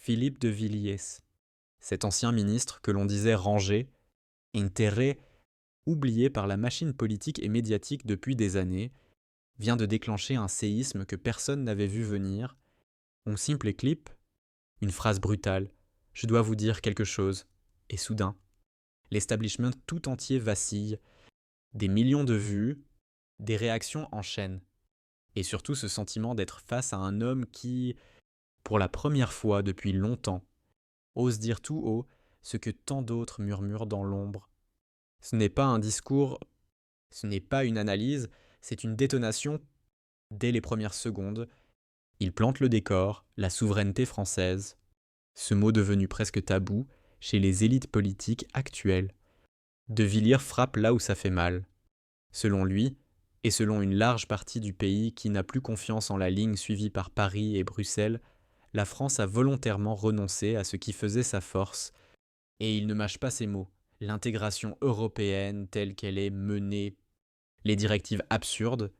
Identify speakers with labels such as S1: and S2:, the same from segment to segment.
S1: Philippe de Villiers, cet ancien ministre que l'on disait rangé, enterré, oublié par la machine politique et médiatique depuis des années, vient de déclencher un séisme que personne n'avait vu venir. On simple et clip, une phrase brutale, je dois vous dire quelque chose, et soudain, l'establishment tout entier vacille, des millions de vues, des réactions en chaîne, et surtout ce sentiment d'être face à un homme qui, pour la première fois depuis longtemps, ose dire tout haut ce que tant d'autres murmurent dans l'ombre. Ce n'est pas un discours, ce n'est pas une analyse, c'est une détonation dès les premières secondes. Il plante le décor, la souveraineté française, ce mot devenu presque tabou chez les élites politiques actuelles. De Villiers frappe là où ça fait mal. Selon lui, et selon une large partie du pays qui n'a plus confiance en la ligne suivie par Paris et Bruxelles, la France a volontairement renoncé à ce qui faisait sa force, et il ne mâche pas ses mots. L'intégration européenne telle qu'elle est menée, les directives absurdes,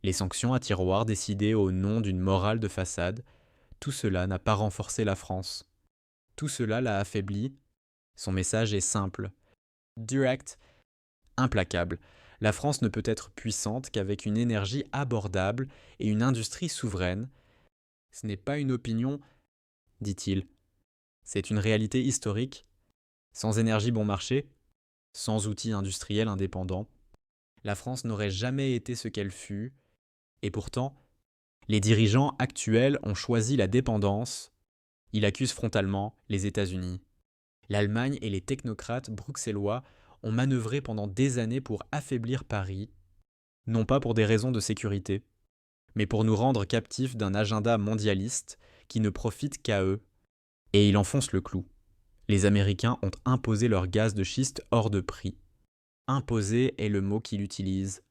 S1: les sanctions à tiroir décidées au nom d'une morale de façade, tout cela n'a pas renforcé la France. Tout cela l'a affaibli. Son message est simple, direct, implacable. La France ne peut être puissante qu'avec une énergie abordable et une industrie souveraine. Ce n'est pas une opinion, dit-il. C'est une réalité historique. Sans énergie bon marché, sans outils industriels indépendants, la France n'aurait jamais été ce qu'elle fut, et pourtant, les dirigeants actuels ont choisi la dépendance. Il accuse frontalement les États-Unis. L'Allemagne et les technocrates bruxellois ont manœuvré pendant des années pour affaiblir Paris, non pas pour des raisons de sécurité, mais pour nous rendre captifs d'un agenda mondialiste qui ne profite qu'à eux, et il enfonce le clou. Les Américains ont imposé leur gaz de schiste hors de prix. Imposer est le mot qu'il utilise.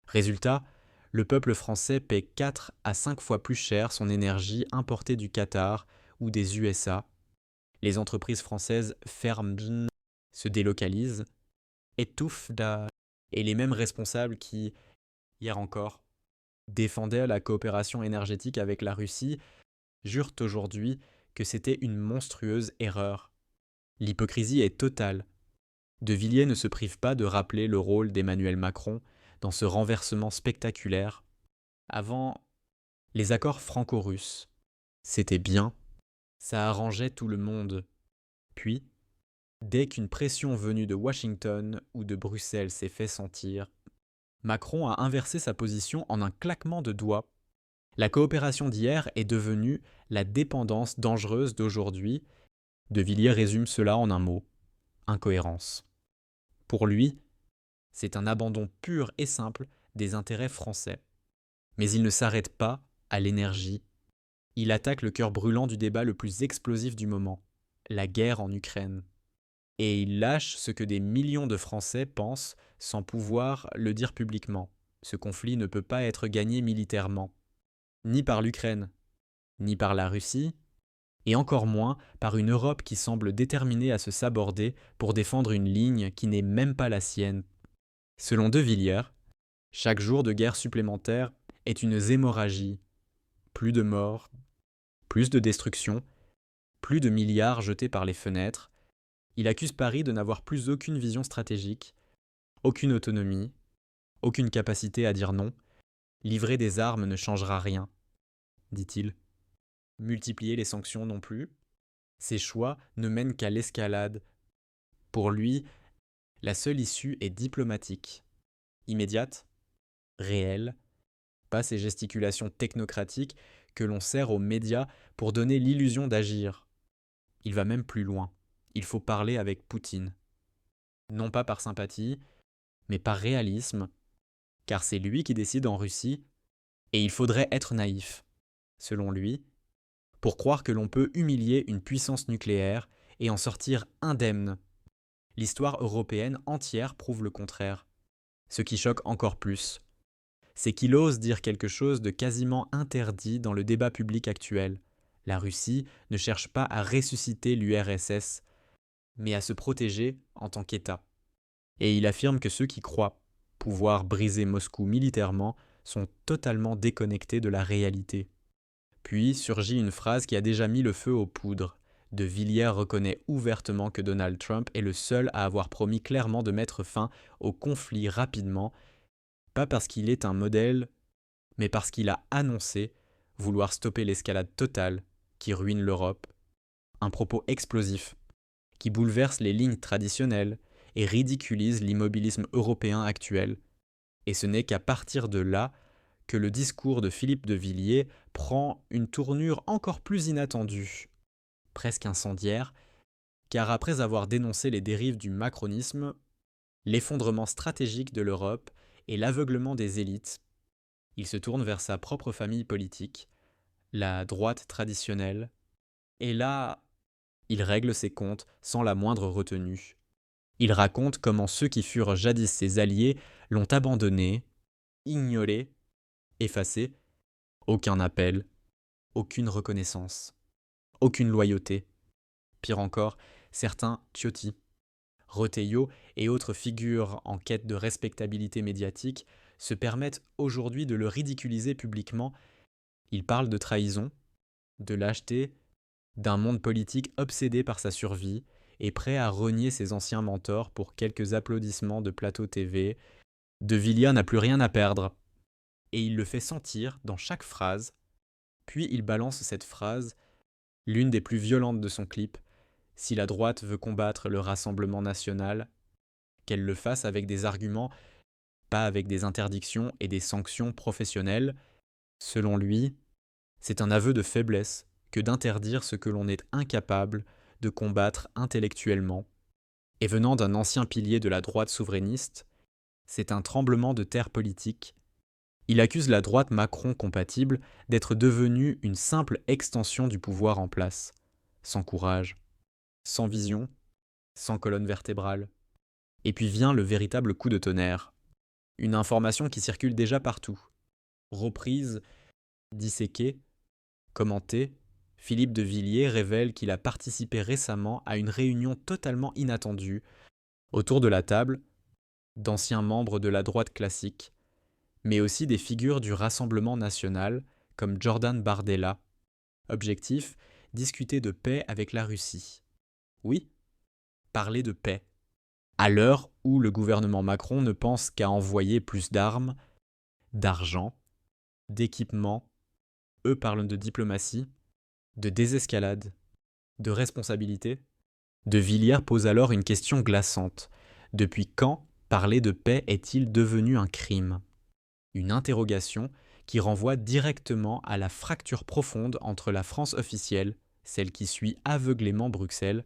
S1: Résultat, le peuple français paie 4 à 5 fois plus cher son énergie importée du Qatar ou des USA. Les entreprises françaises ferment, se délocalisent, étouffent et les mêmes responsables qui, hier encore, défendaient la coopération énergétique avec la Russie, jurent aujourd'hui que c'était une monstrueuse erreur. L'hypocrisie est totale. De Villiers ne se prive pas de rappeler le rôle d'Emmanuel Macron dans ce renversement spectaculaire. Avant, les accords franco-russes, c'était bien, ça arrangeait tout le monde. Puis, dès qu'une pression venue de Washington ou de Bruxelles s'est fait sentir, Macron a inversé sa position en un claquement de doigts. La coopération d'hier est devenue la dépendance dangereuse d'aujourd'hui. De Villiers résume cela en un mot, incohérence. Pour lui, c'est un abandon pur et simple des intérêts français. Mais il ne s'arrête pas à l'énergie. Il attaque le cœur brûlant du débat le plus explosif du moment, la guerre en Ukraine. Et il lâche ce que des millions de Français pensent sans pouvoir le dire publiquement. Ce conflit ne peut pas être gagné militairement, ni par l'Ukraine, ni par la Russie, et encore moins par une Europe qui semble déterminée à se saborder pour défendre une ligne qui n'est même pas la sienne. Selon De Villiers, chaque jour de guerre supplémentaire est une hémorragie. Plus de morts, plus de destruction, plus de milliards jetés par les fenêtres. Il accuse Paris de n'avoir plus aucune vision stratégique, aucune autonomie, aucune capacité à dire non. Livrer des armes ne changera rien, dit-il. Multiplier les sanctions non plus. Ces choix ne mènent qu'à l'escalade. Pour lui, la seule issue est diplomatique, immédiate, réelle, pas ces gesticulations technocratiques que l'on sert aux médias pour donner l'illusion d'agir. Il va même plus loin. Il faut parler avec Poutine. Non pas par sympathie, mais par réalisme, car c'est lui qui décide en Russie, et il faudrait être naïf, selon lui, pour croire que l'on peut humilier une puissance nucléaire et en sortir indemne. L'histoire européenne entière prouve le contraire. Ce qui choque encore plus, c'est qu'il ose dire quelque chose de quasiment interdit dans le débat public actuel. La Russie ne cherche pas à ressusciter l'URSS, mais à se protéger en tant qu'État. Et il affirme que ceux qui croient pouvoir briser Moscou militairement sont totalement déconnectés de la réalité. Puis surgit une phrase qui a déjà mis le feu aux poudres. De Villiers reconnaît ouvertement que Donald Trump est le seul à avoir promis clairement de mettre fin au conflit rapidement, pas parce qu'il est un modèle, mais parce qu'il a annoncé vouloir stopper l'escalade totale qui ruine l'Europe. Un propos explosif qui bouleverse les lignes traditionnelles et ridiculise l'immobilisme européen actuel. Et ce n'est qu'à partir de là que le discours de Philippe de Villiers prend une tournure encore plus inattendue, presque incendiaire, car après avoir dénoncé les dérives du macronisme, l'effondrement stratégique de l'Europe et l'aveuglement des élites, il se tourne vers sa propre famille politique, la droite traditionnelle, et là, il règle ses comptes sans la moindre retenue. Il raconte comment ceux qui furent jadis ses alliés l'ont abandonné, ignoré, effacé, aucun appel, aucune reconnaissance, aucune loyauté. Pire encore, certains Ciotti, Retailleau et autres figures en quête de respectabilité médiatique se permettent aujourd'hui de le ridiculiser publiquement. Il parle de trahison, de lâcheté, d'un monde politique obsédé par sa survie et prêt à renier ses anciens mentors pour quelques applaudissements de plateau TV. De Villiers n'a plus rien à perdre. Et il le fait sentir dans chaque phrase, puis il balance cette phrase, l'une des plus violentes de son clip. Si la droite veut combattre le Rassemblement national, qu'elle le fasse avec des arguments, pas avec des interdictions et des sanctions professionnelles. Selon lui, c'est un aveu de faiblesse que d'interdire ce que l'on est incapable de combattre intellectuellement. Et venant d'un ancien pilier de la droite souverainiste, c'est un tremblement de terre politique. Il accuse la droite Macron-compatible d'être devenue une simple extension du pouvoir en place, sans courage, sans vision, sans colonne vertébrale. Et puis vient le véritable coup de tonnerre. Une information qui circule déjà partout. Reprise, disséquée, commentée, Philippe de Villiers révèle qu'il a participé récemment à une réunion totalement inattendue, autour de la table, d'anciens membres de la droite classique, mais aussi des figures du Rassemblement national, comme Jordan Bardella. Objectif, discuter de paix avec la Russie. Oui, parler de paix. À l'heure où le gouvernement Macron ne pense qu'à envoyer plus d'armes, d'argent, d'équipements, eux parlent de diplomatie, de désescalade, de responsabilité. De Villiers pose alors une question glaçante. Depuis quand parler de paix est-il devenu un crime ? Une interrogation qui renvoie directement à la fracture profonde entre la France officielle, celle qui suit aveuglément Bruxelles,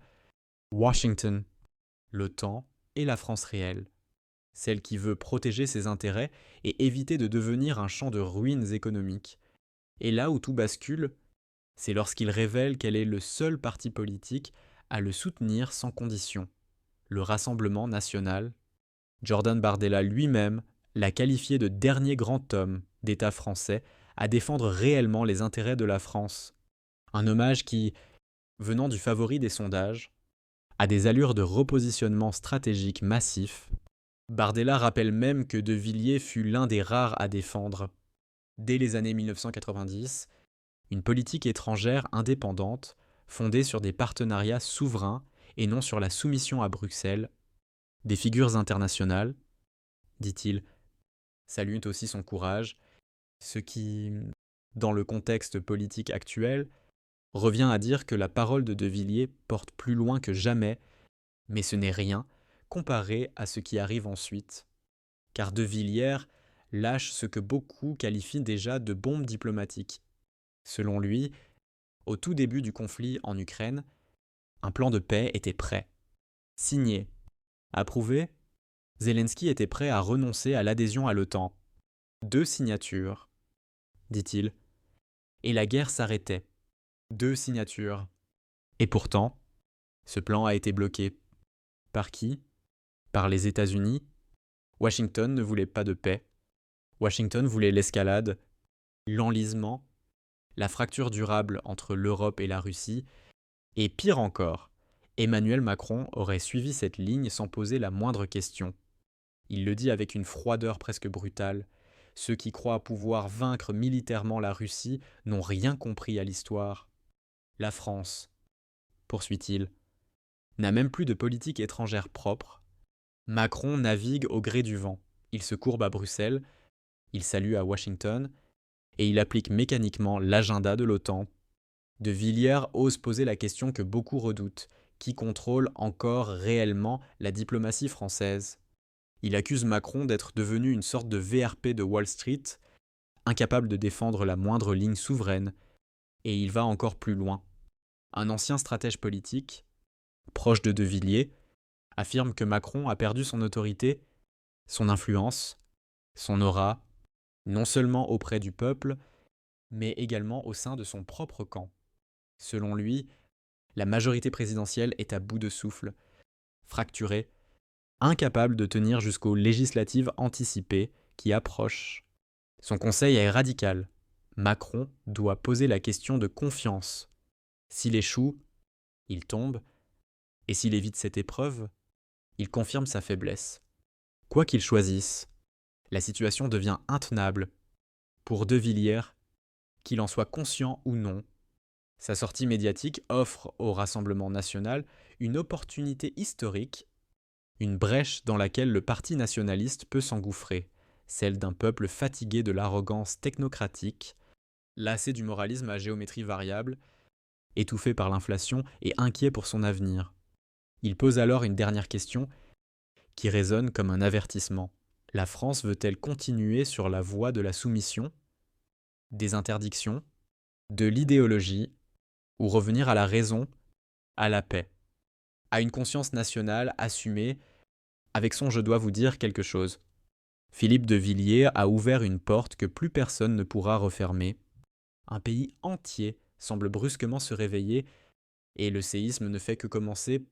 S1: Washington, l'OTAN et la France réelle, celle qui veut protéger ses intérêts et éviter de devenir un champ de ruines économiques. Et là où tout bascule, c'est lorsqu'il révèle qu'elle est le seul parti politique à le soutenir sans condition, le Rassemblement national. Jordan Bardella lui-même l'a qualifié de dernier grand homme d'État français à défendre réellement les intérêts de la France. Un hommage qui, venant du favori des sondages, a des allures de repositionnement stratégique massif. Bardella rappelle même que De Villiers fut l'un des rares à défendre, dès les années 1990, une politique étrangère indépendante, fondée sur des partenariats souverains et non sur la soumission à Bruxelles. Des figures internationales, dit-il, saluent aussi son courage, ce qui, dans le contexte politique actuel, revient à dire que la parole de Villiers porte plus loin que jamais, mais ce n'est rien comparé à ce qui arrive ensuite. Car De Villiers lâche ce que beaucoup qualifient déjà de bombe diplomatique. Selon lui, au tout début du conflit en Ukraine, un plan de paix était prêt, signé, approuvé. Zelensky était prêt à renoncer à l'adhésion à l'OTAN. 2 signatures, dit-il, et la guerre s'arrêtait. 2 signatures. Et pourtant, ce plan a été bloqué. Par qui ? Par les États-Unis. Washington ne voulait pas de paix. Washington voulait l'escalade, l'enlisement, la fracture durable entre l'Europe et la Russie, et pire encore, Emmanuel Macron aurait suivi cette ligne sans poser la moindre question. Il le dit avec une froideur presque brutale. Ceux qui croient pouvoir vaincre militairement la Russie n'ont rien compris à l'histoire. La France, poursuit-il, n'a même plus de politique étrangère propre. Macron navigue au gré du vent. Il se courbe à Bruxelles, il salue à Washington, et il applique mécaniquement l'agenda de l'OTAN. De Villiers ose poser la question que beaucoup redoutent. Qui contrôle encore réellement la diplomatie française? Il accuse Macron d'être devenu une sorte de VRP de Wall Street, incapable de défendre la moindre ligne souveraine, et il va encore plus loin. Un ancien stratège politique, proche de Villiers, affirme que Macron a perdu son autorité, son influence, son aura, non seulement auprès du peuple, mais également au sein de son propre camp. Selon lui, la majorité présidentielle est à bout de souffle, fracturée, incapable de tenir jusqu'aux législatives anticipées qui approchent. Son conseil est radical. Macron doit poser la question de confiance. S'il échoue, il tombe, et s'il évite cette épreuve, il confirme sa faiblesse. Quoi qu'il choisisse, la situation devient intenable. Pour De Villiers, qu'il en soit conscient ou non, sa sortie médiatique offre au Rassemblement national une opportunité historique, une brèche dans laquelle le parti nationaliste peut s'engouffrer, celle d'un peuple fatigué de l'arrogance technocratique, lassé du moralisme à géométrie variable, étouffé par l'inflation et inquiet pour son avenir. Il pose alors une dernière question qui résonne comme un avertissement. La France veut-elle continuer sur la voie de la soumission, des interdictions, de l'idéologie, ou revenir à la raison, à la paix, à une conscience nationale assumée, avec son je dois vous dire quelque chose. Philippe de Villiers a ouvert une porte que plus personne ne pourra refermer. Un pays entier semble brusquement se réveiller et le séisme ne fait que commencer